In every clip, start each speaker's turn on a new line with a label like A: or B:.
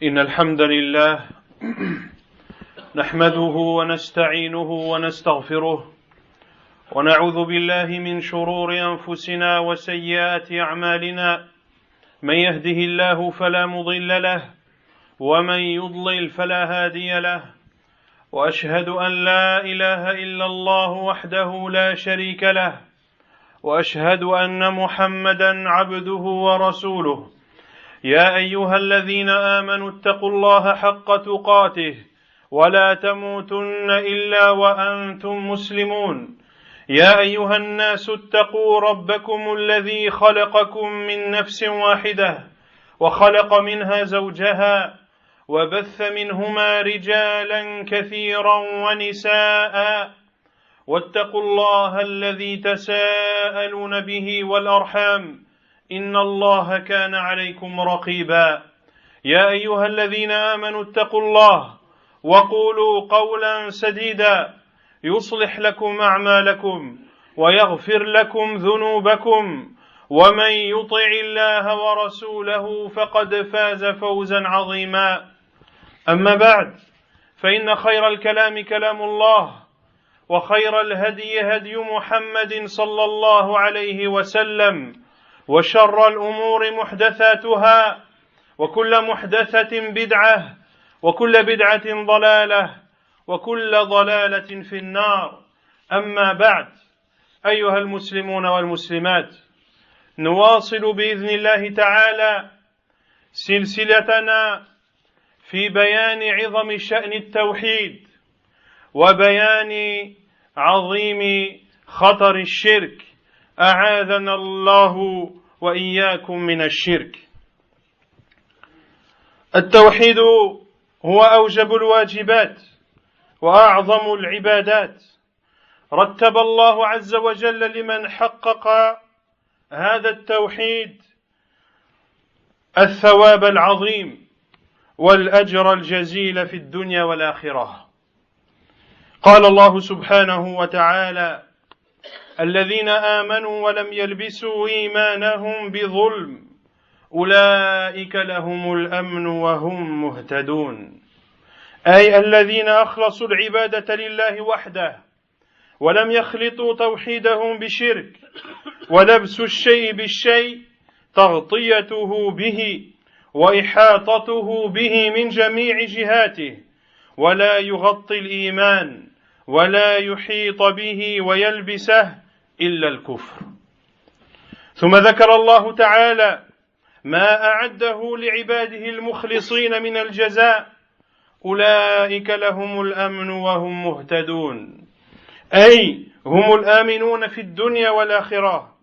A: إن الحمد لله نحمده ونستعينه ونستغفره ونعوذ بالله من شرور أنفسنا وسيئات أعمالنا من يهده الله فلا مضل له ومن يضلل فلا هادي له وأشهد أن لا إله إلا الله وحده لا شريك له وأشهد أن محمدا عبده ورسوله يا أيها الذين آمنوا اتقوا الله حق تقاته ولا تموتن إلا وأنتم مسلمون يا أيها الناس اتقوا ربكم الذي خلقكم من نفس واحدة وخلق منها زوجها وبث منهما رجالا كثيرا ونساء واتقوا الله الذي تساءلون به والأرحام إن الله كان عليكم رقيبا يا أيها الذين آمنوا اتقوا الله وقولوا قولا سديدا يصلح لكم أعمالكم ويغفر لكم ذنوبكم ومن يطع الله ورسوله فقد فاز فوزا عظيما أما بعد فإن خير الكلام كلام الله وخير الهدي هدي محمد صلى الله عليه وسلم وشر الأمور محدثاتها وكل محدثة بدعة وكل بدعة ضلالة وكل ضلالة في النار أما بعد أيها المسلمون والمسلمات نواصل بإذن الله تعالى سلسلتنا في بيان عظم شأن التوحيد وبيان عظيم خطر الشرك أعاذنا الله وإياكم من الشرك. التوحيد هو أوجب الواجبات وأعظم العبادات رتب الله عز وجل لمن حقق هذا التوحيد الثواب العظيم والأجر الجزيل في الدنيا والآخرة. قال الله سبحانه وتعالى الذين آمنوا ولم يلبسوا إيمانهم بظلم أولئك لهم الأمن وهم مهتدون، أي الذين أخلصوا العبادة لله وحده ولم يخلطوا توحيدهم بشرك، ولبس الشيء بالشيء تغطيته به وإحاطته به من جميع جهاته، ولا يغطي الإيمان ولا يحيط به ويلبسه إلا الكفر. ثم ذكر الله تعالى ما أعده لعباده المخلصين من الجزاء أولئك لهم الأمن وهم مهتدون، أي هم الآمنون في الدنيا والآخرة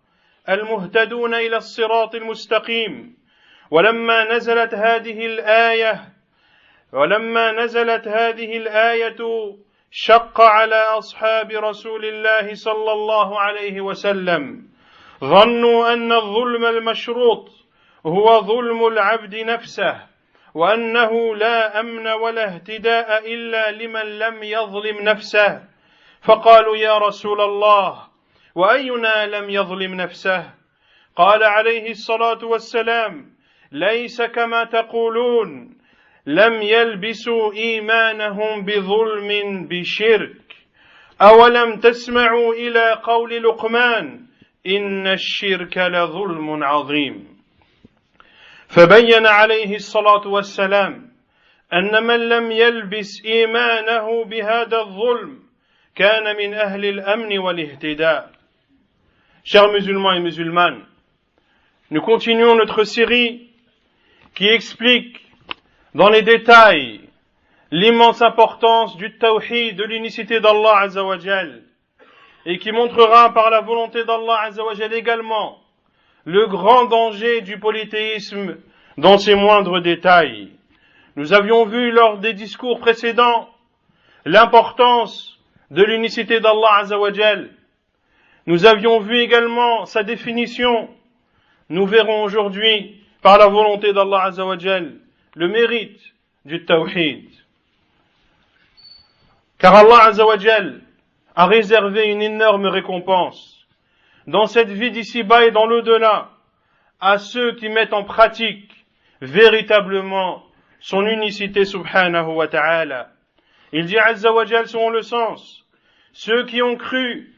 A: المهتدون إلى الصراط المستقيم. ولما نزلت هذه الآية شق على أصحاب رسول الله صلى الله عليه وسلم، ظنوا أن الظلم المشروط هو ظلم العبد نفسه، وأنه لا أمن ولا اهتداء إلا لمن لم يظلم نفسه، فقالوا يا رسول الله وأينا لم يظلم نفسه؟ قال عليه الصلاة والسلام ليس كما تقولون، لم يلبسوا إيمانهم بظلم بشرك. أولم تسمعوا إلى قول لقمان إن الشرك لظلم عظيم. فبين عليه الصلاة والسلام أن من لم يلبس إيمانه بهذا الظلم كان من أهل الأمن والاهتداء. Chers musulmans et musulmanes, nous continuons notre série qui explique dans les détails l'immense importance du tawhid, de l'unicité d'Allah Azza wa Jal, et qui montrera par la volonté d'Allah Azza wa Jal également le grand danger du polythéisme dans ses moindres détails. Nous avions vu lors des discours précédents l'importance de l'unicité d'Allah Azza wa Jal. Nous avions vu également sa définition. Nous verrons aujourd'hui, par la volonté d'Allah Azza wa Jal, le mérite du tawhid. Car Allah Azza wa Jal a réservé une énorme récompense dans cette vie d'ici-bas et dans l'au-delà à ceux qui mettent en pratique véritablement son unicité subhanahu wa ta'ala. Il dit Azza wa Jal selon le sens, ceux qui ont cru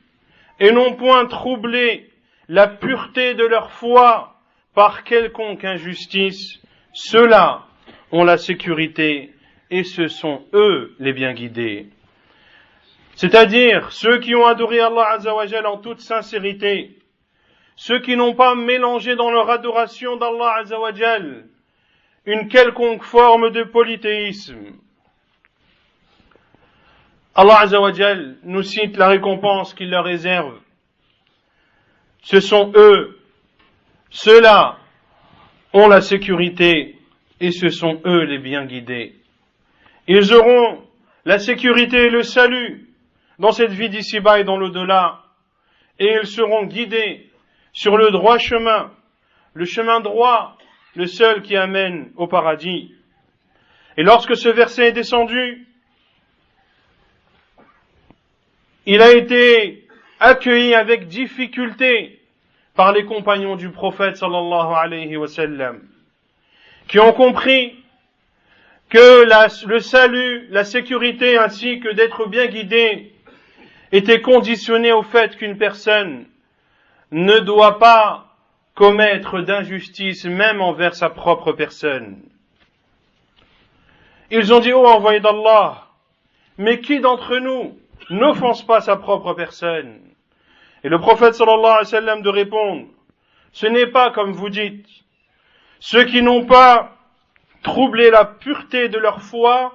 A: et n'ont point troublé la pureté de leur foi par quelconque injustice, ceux-là ont la sécurité et ce sont eux les bien guidés. C'est-à-dire ceux qui ont adoré Allah Azza wa Jal en toute sincérité, ceux qui n'ont pas mélangé dans leur adoration d'Allah Azza wa Jal une quelconque forme de polythéisme. Allah Azza wa Jal nous cite la récompense qu'il leur réserve. Ce sont eux, ceux-là ont la sécurité et ce sont eux les bien guidés. Ils auront la sécurité et le salut dans cette vie d'ici-bas et dans l'au-delà, et ils seront guidés sur le droit chemin, le chemin droit, le seul qui amène au paradis. Et lorsque ce verset est descendu, il a été accueilli avec difficulté par les compagnons du prophète sallallahu alayhi wa sallam, qui ont compris que le salut, la sécurité ainsi que d'être bien guidé était conditionné au fait qu'une personne ne doit pas commettre d'injustice même envers sa propre personne. Ils ont dit, ô envoyé d'Allah, mais qui d'entre nous n'offense pas sa propre personne? Et le prophète sallallahu alayhi wa sallam de répondre, ce n'est pas comme vous dites, ceux qui n'ont pas troublé la pureté de leur foi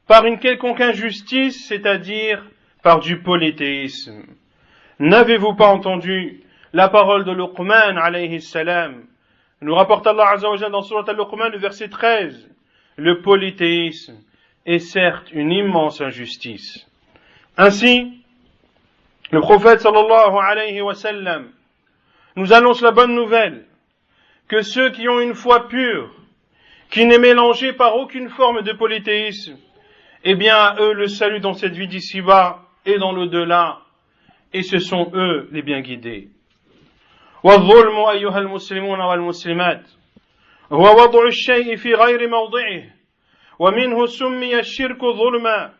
A: par une quelconque injustice, c'est-à-dire par du polythéisme. N'avez-vous pas entendu la parole de Luqman alayhi salam? Nous rapporte Allah Azza wa Jalla dans Surat al-Luqman, le verset 13. Le polythéisme est certes une immense injustice. Ainsi, le prophète sallallahu alayhi wa sallam nous annonce la bonne nouvelle que ceux qui ont une foi pure, qui n'est mélangée par aucune forme de polythéisme, eh bien à eux le salut dans cette vie d'ici-bas et dans l'au-delà, et ce sont eux les bien guidés. والظلم أيها المسلمون والمسلمات هو وضع الشيء في غير موضعه ومنه سمي الشرك ظلما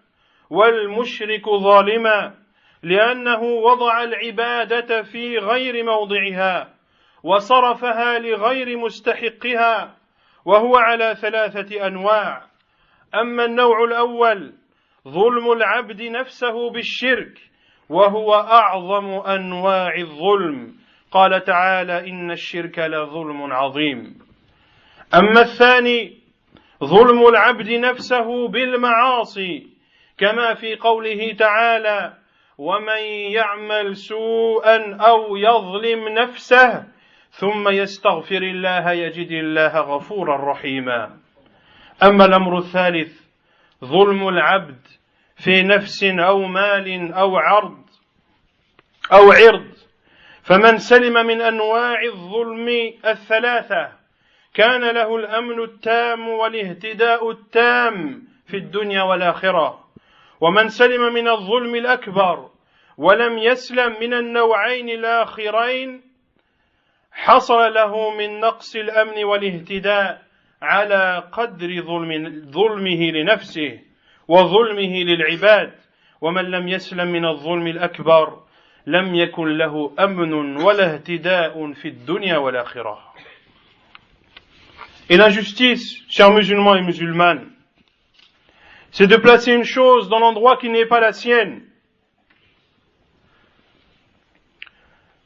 A: والمشرك ظالما لأنه وضع العبادة في غير موضعها وصرفها لغير مستحقها وهو على ثلاثة أنواع. أما النوع الأول ظلم العبد نفسه بالشرك وهو أعظم أنواع الظلم قال تعالى إن الشرك لظلم عظيم. أما الثاني ظلم العبد نفسه بالمعاصي كما في قوله تعالى ومن يعمل سوءا أو يظلم نفسه ثم يستغفر الله يجد الله غفورا رحيما. أما الأمر الثالث ظلم العبد في نفس أو مال أو عرض فمن سلم من أنواع الظلم الثلاثة كان له الأمن التام والاهتداء التام في الدنيا والآخرة. ومن سلم من الظلم الأكبر ولم يسلم من النوعين الآخرين حصل له من نقص الأمن والاهتداء على قدر ظلمه لنفسه وظلمه للعباد. ومن لم يسلم من الظلم الأكبر لم يكن له أمن ولا اهتداء في الدنيا والآخرة. Et l'injustice, chers musulmans et musulmanes, c'est de placer une chose dans l'endroit qui n'est pas la sienne.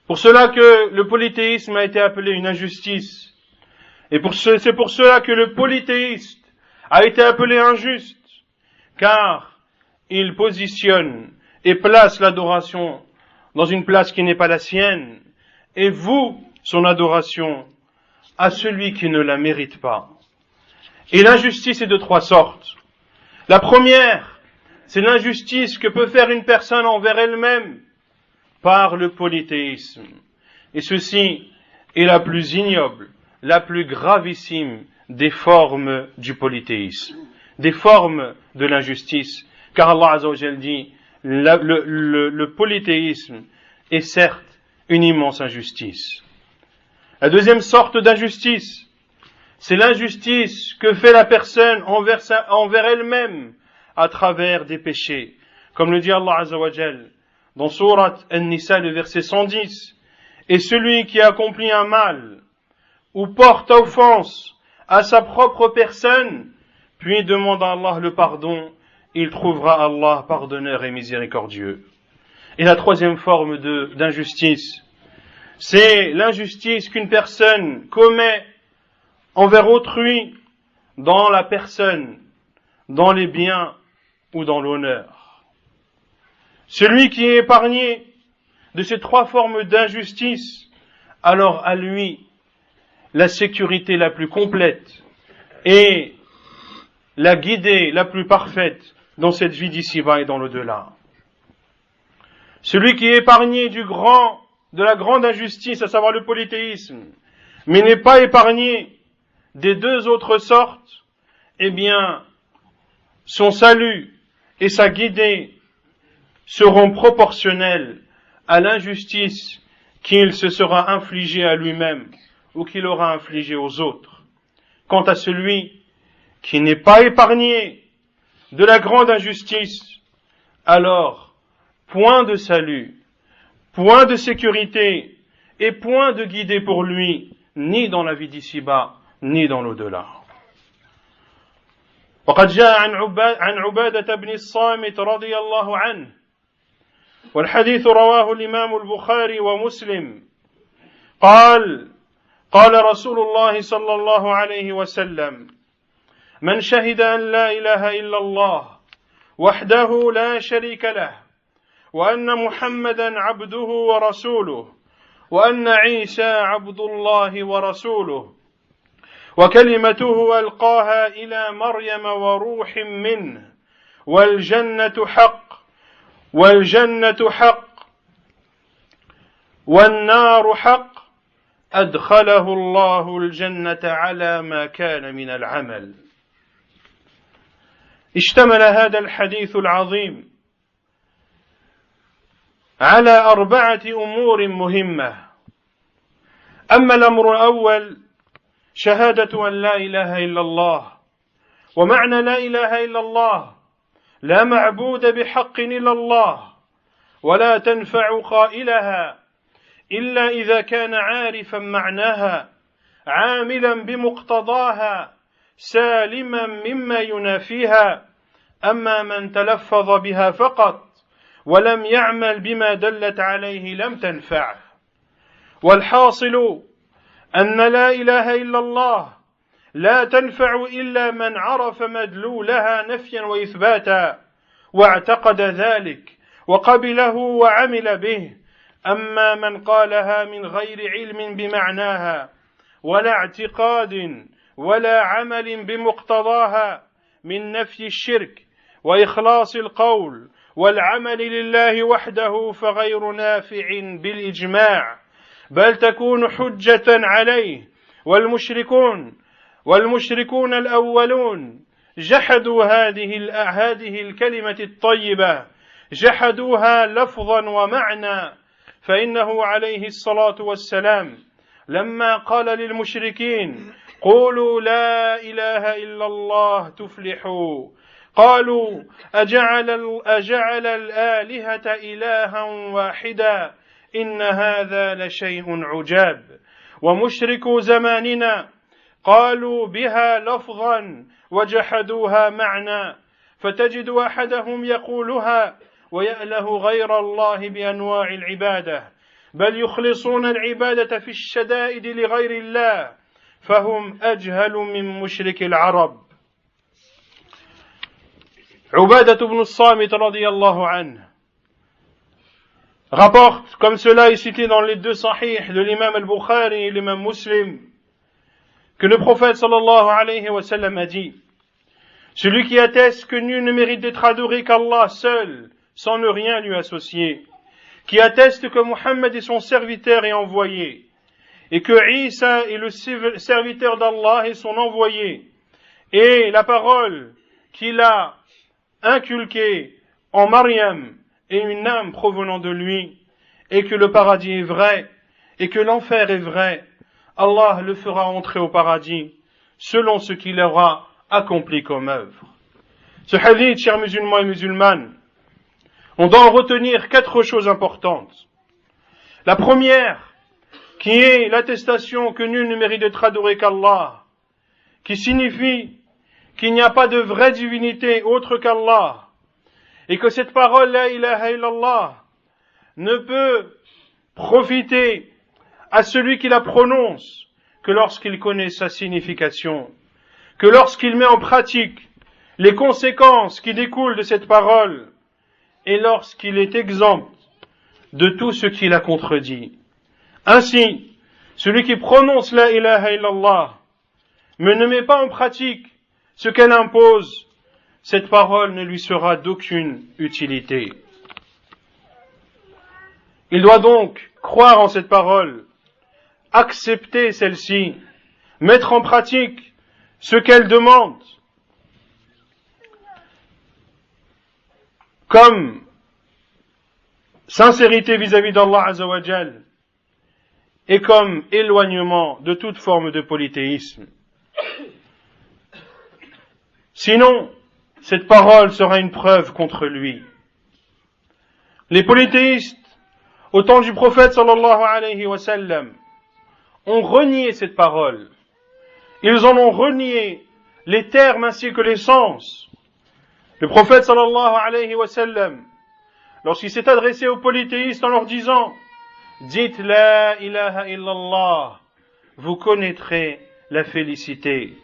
A: Pour cela que le polythéisme a été appelé une injustice. Et c'est pour cela que le polythéiste a été appelé injuste, car il positionne et place l'adoration dans une place qui n'est pas la sienne, et voue son adoration à celui qui ne la mérite pas. Et l'injustice est de trois sortes. La première, c'est l'injustice que peut faire une personne envers elle-même par le polythéisme. Et ceci est la plus ignoble, la plus gravissime des formes du polythéisme, des formes de l'injustice. Car Allah Azza wa Jalla dit, le polythéisme est certes une immense injustice. La deuxième sorte d'injustice, c'est l'injustice que fait la personne envers elle-même à travers des péchés. Comme le dit Allah Azza wa Jal dans Surat An-Nisa, le verset 110. Et celui qui accomplit un mal ou porte offense à sa propre personne, puis demande à Allah le pardon, il trouvera Allah pardonneur et miséricordieux. Et la troisième forme d'injustice, c'est l'injustice qu'une personne commet envers autrui dans la personne, dans les biens ou dans l'honneur. Celui qui est épargné de ces trois formes d'injustice, alors à lui, la sécurité la plus complète et la guidée la plus parfaite dans cette vie d'ici-bas et dans l'au-delà. Celui qui est épargné de la grande injustice, à savoir le polythéisme, mais n'est pas épargné des deux autres sortes, eh bien, son salut et sa guidée seront proportionnels à l'injustice qu'il se sera infligée à lui-même ou qu'il aura infligée aux autres. Quant à celui qui n'est pas épargné de la grande injustice, alors, point de salut, point de sécurité et point de guidée pour lui, ni dans la vie d'ici-bas, ni dans l'au-delà. وقد جاء عن عبادة بن الصامت رضي الله عنه والحديث رواه الإمام البخاري ومسلم قال رسول الله صلى الله عليه وسلم من شهد أن لا إله إلا الله وحده لا شريك له وأن محمدا عبده ورسوله وأن عيسى عبد الله ورسوله وكلمته ألقاها إلى مريم وروح منه والجنة حق والنار حق أدخله الله الجنة على ما كان من العمل. اشتمل هذا الحديث العظيم على 4 أمور مهمة. أما الأمر الأول شهادة أن لا إله إلا الله، ومعنى لا إله إلا الله لا معبود بحق إلا الله، ولا تنفع قائلها إلا إذا كان عارفا معناها عاملا بمقتضاها سالما مما ينافيها. أما من تلفظ بها فقط ولم يعمل بما دلت عليه لم تنفعه. والحاصل أن لا إله إلا الله لا تنفع إلا من عرف مدلولها نفيا وإثباتا واعتقد ذلك وقبله وعمل به. أما من قالها من غير علم بمعناها ولا اعتقاد ولا عمل بمقتضاها من نفي الشرك وإخلاص القول والعمل لله وحده فغير نافع بالإجماع، بل تكون حجة عليه. والمشركون الأولون جحدوا هذه الكلمة الطيبة، جحدوها لفظا ومعنى. فإنه عليه الصلاة والسلام لما قال للمشركين قولوا لا إله إلا الله تفلحوا، قالوا أجعل الآلهة إلها واحدا إن هذا لشيء عجاب. ومشركو زماننا قالوا بها لفظا وجحدوها معنى، فتجد أحدهم يقولها ويأله غير الله بأنواع العبادة، بل يخلصون العبادة في الشدائد لغير الله، فهم أجهل من مشرك العرب. عبادة بن الصامت رضي الله عنه rapporte, comme cela est cité dans les 2 sahih de l'imam al-Bukhari et l'imam Muslim, que le prophète sallallahu alayhi wa sallam a dit: celui qui atteste que nul ne mérite d'être adoré qu'Allah seul, sans ne rien lui associer, qui atteste que Muhammad est son serviteur et envoyé, et que Isa est le serviteur d'Allah et son envoyé, et la parole qu'il a inculquée en Maryam et une âme provenant de lui, et que le paradis est vrai, et que l'enfer est vrai, Allah le fera entrer au paradis, selon ce qu'il aura accompli comme œuvre. Ce hadith, chers musulmans et musulmanes, on doit en retenir 4 choses importantes. La première, qui est l'attestation que nul ne mérite d'être adoré qu'Allah, qui signifie qu'il n'y a pas de vraie divinité autre qu'Allah, et que cette parole, la ilaha illallah, ne peut profiter à celui qui la prononce que lorsqu'il connaît sa signification, que lorsqu'il met en pratique les conséquences qui découlent de cette parole, et lorsqu'il est exempt de tout ce qui la contredit. Ainsi, celui qui prononce la ilaha illallah, mais ne met pas en pratique ce qu'elle impose, cette parole ne lui sera d'aucune utilité. Il doit donc croire en cette parole, accepter celle-ci, mettre en pratique ce qu'elle demande, comme sincérité vis-à-vis d'Allah Azza wa Jal, et comme éloignement de toute forme de polythéisme. Sinon, cette parole sera une preuve contre lui. Les polythéistes, au temps du prophète sallallahu alayhi wa sallam, ont renié cette parole. Ils en ont renié les termes ainsi que les sens. Le prophète sallallahu alayhi wa sallam, lorsqu'il s'est adressé aux polythéistes en leur disant « Dites la ilaha illallah, vous connaîtrez la félicité. »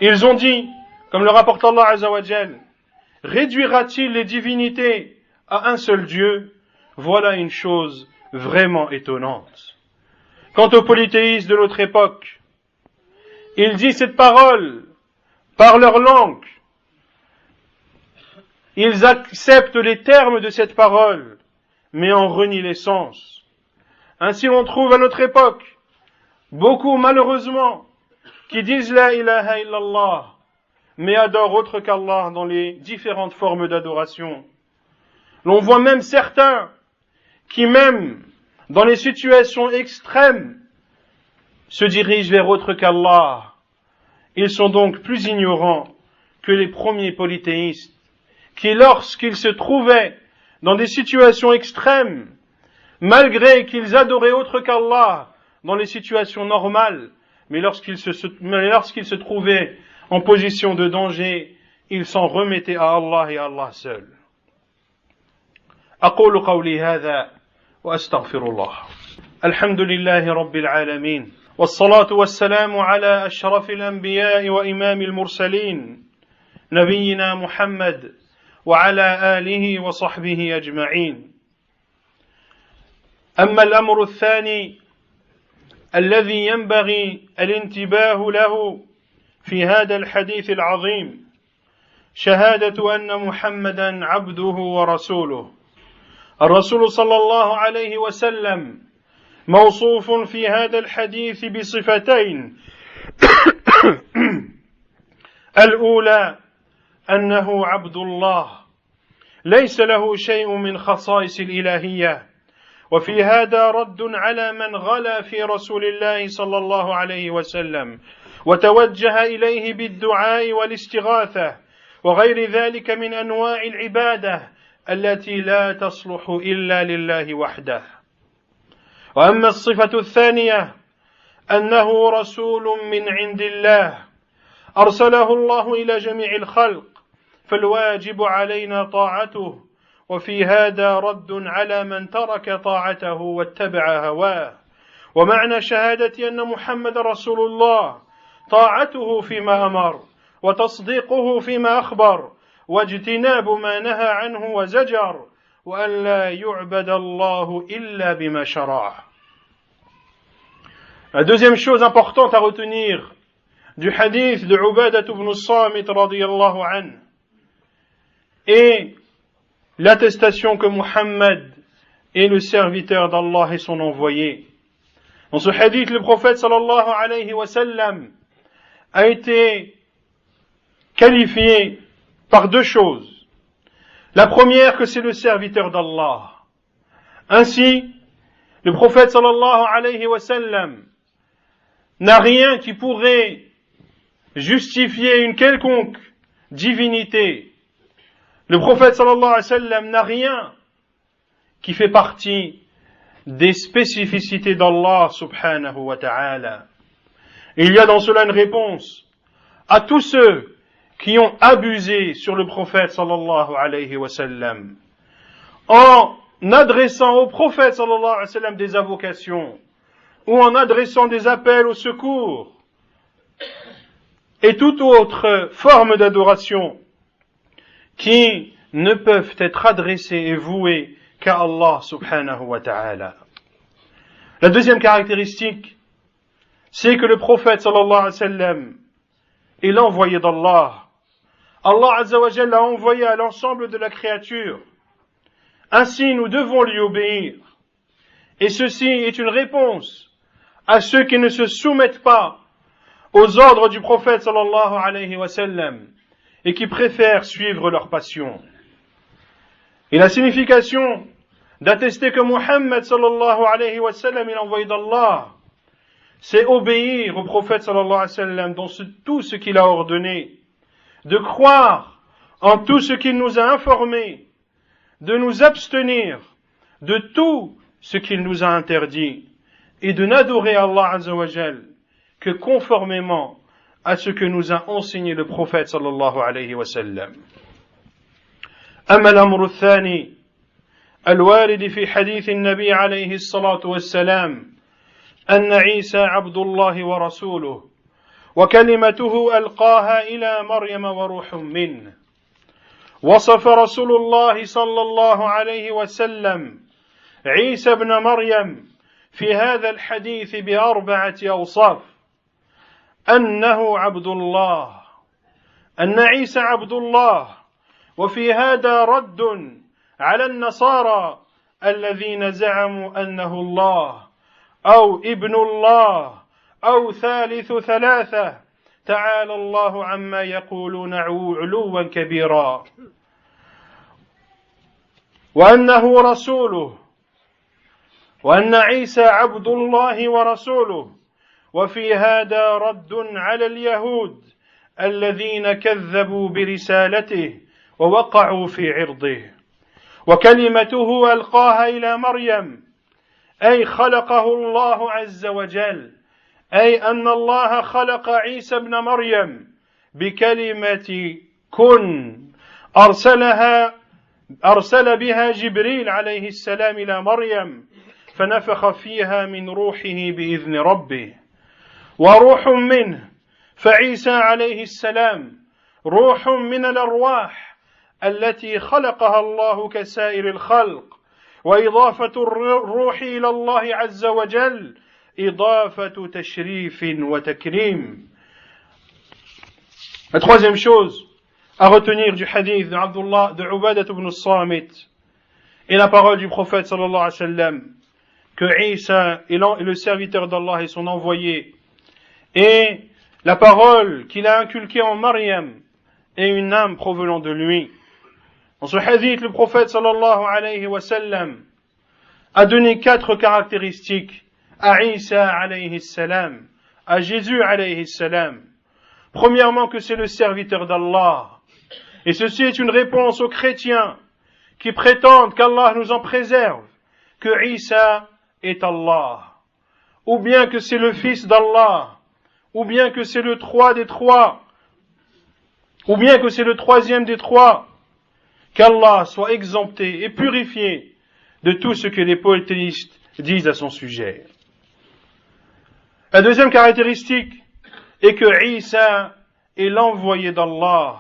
A: Ils ont dit, comme le rapporte Allah Azza wa Jal, « Réduira-t-il les divinités à un seul Dieu ? Voilà une chose vraiment étonnante. » Quant aux polythéistes de notre époque, ils disent cette parole par leur langue. Ils acceptent les termes de cette parole, mais en renient les sens. Ainsi on trouve à notre époque beaucoup malheureusement qui disent la ilaha illallah, mais adorent autre qu'Allah dans les différentes formes d'adoration. L'on voit même certains qui même dans les situations extrêmes se dirigent vers autre qu'Allah. Ils sont donc plus ignorants que les premiers polythéistes qui, lorsqu'ils se trouvaient dans des situations extrêmes, malgré qu'ils adoraient autre qu'Allah dans les situations normales, mais lorsqu'ils se trouvaient en position de danger, ils s'en remettaient à Allah et à Allah seul. أقول قولي هذا وأستغفر الله. الحمد لله رب العالمين والصلاة والسلام على أشرف الأنبياء وإمام المرسلين نبينا محمد وعلى آله وصحبه أجمعين. أما الأمر الثاني الذي ينبغي الانتباه له في هذا الحديث العظيم شهادة أن محمدا عبده ورسوله. الرسول صلى الله عليه وسلم موصوف في هذا الحديث بصفتين الأولى أنه عبد الله ليس له شيء من خصائص الإلهية، وفي هذا رد على من غلا في رسول الله صلى الله عليه وسلم وتوجه إليه بالدعاء والاستغاثة وغير ذلك من أنواع العبادة التي لا تصلح إلا لله وحده. وأما الصفة الثانية أنه رسول من عند الله أرسله الله إلى جميع الخلق فالواجب علينا طاعته، وفي هذا رد على من ترك طاعته واتبع هواه. ومعنى شهادة أن محمد رسول الله طاعته فيما أمر وتصديقه فيما أخبر واجتناب ما نهى عنه وزجر وأن لا يعبد الله إلا بما شرع. La deuxième chose importante à retenir du hadith de Ubadah ibn Samit radiyallahu anhu est l'attestation que Muhammad est le serviteur d'Allah et son envoyé. Dans ce hadith, le prophète sallallahu alayhi wa sallam a été qualifié par 2 choses. La première, que c'est le serviteur d'Allah. Ainsi, le prophète sallallahu alayhi wa sallam n'a rien qui pourrait justifier une quelconque divinité. Le prophète sallallahu alayhi wa sallam n'a rien qui fait partie des spécificités d'Allah subhanahu wa ta'ala. Il y a dans cela une réponse à tous ceux qui ont abusé sur le prophète sallallahu alayhi wa sallam en adressant au prophète sallallahu alayhi wa sallam des invocations ou en adressant des appels au secours et toute autre forme d'adoration qui ne peuvent être adressées et vouées qu'à Allah subhanahu wa ta'ala. La deuxième caractéristique, c'est que le prophète sallallahu alayhi wa sallam est l'envoyé d'Allah. Allah azza wa jalla l'a envoyé à l'ensemble de la créature. Ainsi, nous devons lui obéir. Et ceci est une réponse à ceux qui ne se soumettent pas aux ordres du prophète sallallahu alayhi wa sallam et qui préfèrent suivre leur passion. Et la signification d'attester que Muhammad sallallahu alayhi wa sallam est l'envoyé d'Allah, c'est obéir au prophète sallallahu alayhi wa sallam dans tout ce qu'il a ordonné, de croire en tout ce qu'il nous a informé, de nous abstenir de tout ce qu'il nous a interdit et de n'adorer Allah azza wa jal que conformément à ce que nous a enseigné le prophète sallallahu alayhi wa sallam. أما الأمر الثاني الوارد في حديث النبي عليه الصلاة والسلام أن عيسى عبد الله ورسوله وكلمته ألقاها إلى مريم وروح منه. وصف رسول الله صلى الله عليه وسلم عيسى ابن مريم في هذا الحديث بأربعة أوصاف: أنه عبد الله، أن عيسى عبد الله، وفي هذا رد على النصارى الذين زعموا أنه الله أو ابن الله أو ثالث ثلاثة، تعالى الله عما يقولون علوا كبيرا. وأنه رسوله، وأن عيسى عبد الله ورسوله، وفي هذا رد على اليهود الذين كذبوا برسالته ووقعوا في عرضه. وكلمته ألقاها إلى مريم، أي خلقه الله عز وجل، أي أن الله خلق عيسى ابن مريم بكلمة كن أرسل بها جبريل عليه السلام إلى مريم فنفخ فيها من روحه بإذن ربه. وروح منه، فعيسى عليه السلام روح من الأرواح التي خلقها الله كسائر الخلق. وإضافة الروح إلى الله عز وجل إضافة تشريف وتكريم. La troisième chose à retenir du hadith de Ubadah ibn Samit est la parole du prophète sallallahu alayhi wa sallam que Isa est le serviteur d'Allah et son envoyé, et la parole qu'il a inculquée en Maryam est une âme provenant de lui. Dans ce hadith, le prophète sallallahu alayhi wa sallam a donné 4 caractéristiques à Isa alayhi salam, à Jésus alayhi salam. Premièrement, que c'est le serviteur d'Allah. Et ceci est une réponse aux chrétiens qui prétendent qu'Allah nous en préserve, que Isa est Allah, ou bien que c'est le fils d'Allah, ou bien que c'est le 3 des 3, ou bien que c'est le 3e des 3, qu'Allah soit exempté et purifié de tout ce que les polythéistes disent à son sujet. La deuxième caractéristique est que Isa est l'envoyé d'Allah.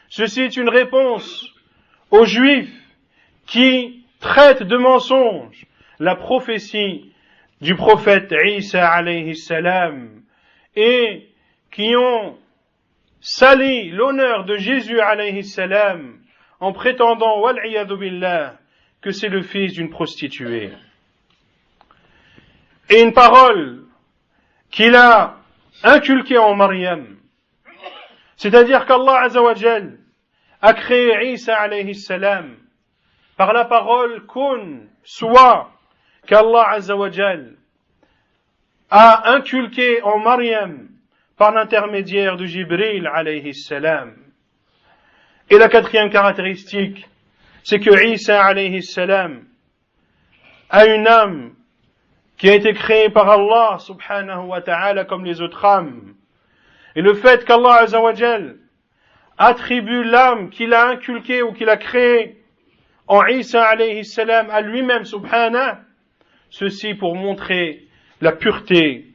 A: Ceci est une réponse aux Juifs qui traitent de mensonge la prophétie du prophète Isa alayhi salam et qui ont sali l'honneur de Jésus alayhi salam en prétendant, wal'iyadu billah, que c'est le fils d'une prostituée. Et une parole qu'il a inculquée en Maryam, c'est-à-dire qu'Allah azza wa jal a créé Isa alayhi salam par la parole kun, soit, qu'Allah azza wa jal a inculqué en Maryam par l'intermédiaire de Jibril alayhi salam. Et la quatrième caractéristique, c'est que Isa alayhi salam a une âme qui a été créée par Allah subhanahu wa ta'ala comme les autres âmes. Et le fait qu'Allah azza wa jal attribue l'âme qu'il a inculquée ou qu'il a créée en Isa alayhi salam à lui-même subhanahu, ceci pour montrer la pureté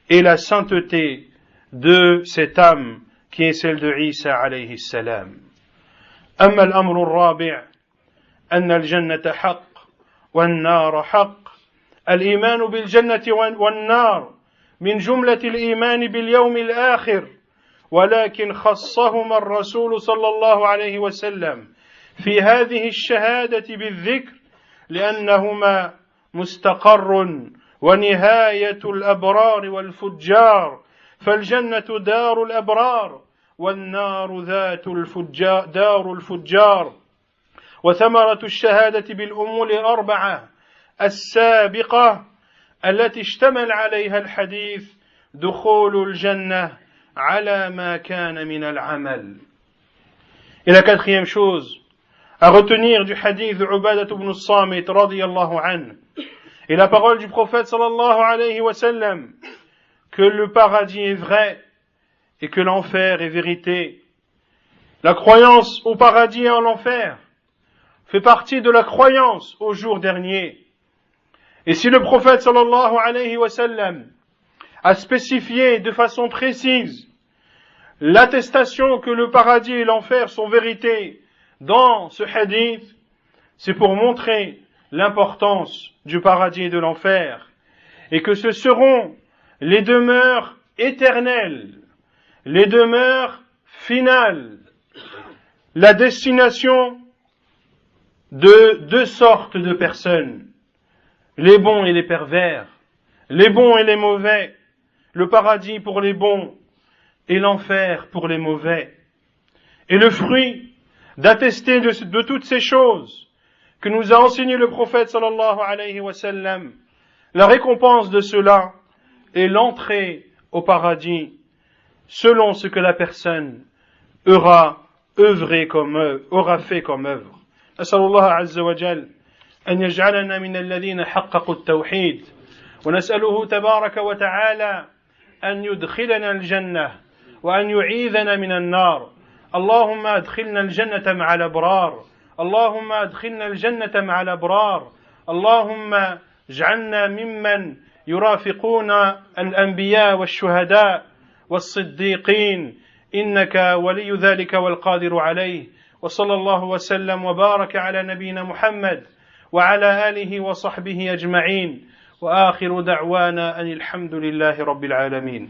A: et la sainteté de cette âme qui est celle de Isa alayhi salam. أما الأمر الرابع أن الجنة حق والنار حق. الإيمان بالجنة والنار من جملة الإيمان باليوم الآخر، ولكن خصهما الرسول صلى الله عليه وسلم في هذه الشهادة بالذكر لأنهما مستقر ونهاية الأبرار والفجار، فالجنة دار الأبرار والنار دار الفجار. وثمرة الشهادة بالأمور الأربعة السابقة التي اشتمل عليها الحديث دخول الجنة على ما كان من العمل. Et la quatrième chose à retenir du hadith de Ubadah ibn as-Samit radiyallahu anhu et la parole du prophète sallallahu alayhi wa sallam que le paradis est vrai et que l'enfer est vérité. La croyance au paradis et à l'enfer fait partie de la croyance au jour dernier. Et si le prophète sallallahu alayhi wa sallam a spécifié de façon précise l'attestation que le paradis et l'enfer sont vérité dans ce hadith, c'est pour montrer l'importance du paradis et de l'enfer, et que ce seront les demeures éternelles, les demeures finales, la destination de deux sortes de personnes, les bons et les pervers, les bons et les mauvais, le paradis pour les bons et l'enfer pour les mauvais. Et le fruit d'attester de toutes ces choses que nous a enseigné le prophète sallallahu alayhi wa sallam, la récompense de cela est l'entrée au paradis selon ce que la personne aura œuvré comme œuvre, aura fait comme œuvre. أسأل الله عز وجل أن يجعلنا من الذين حققوا التوحيد، ونسأله تبارك وتعالى أن يدخلنا الجنة وأن يعيذنا من النار. اللهم أدخلنا الجنة مع الأبرار، اللهم أدخلنا الجنة مع الأبرار، اللهم اجعلنا ممن يرافقون الأنبياء والشهداء والصديقين، إنك ولي ذلك والقادر عليه. وصلى الله وسلم وبارك على نبينا محمد وعلى آله وصحبه أجمعين، وآخر دعوانا أن الحمد لله رب العالمين.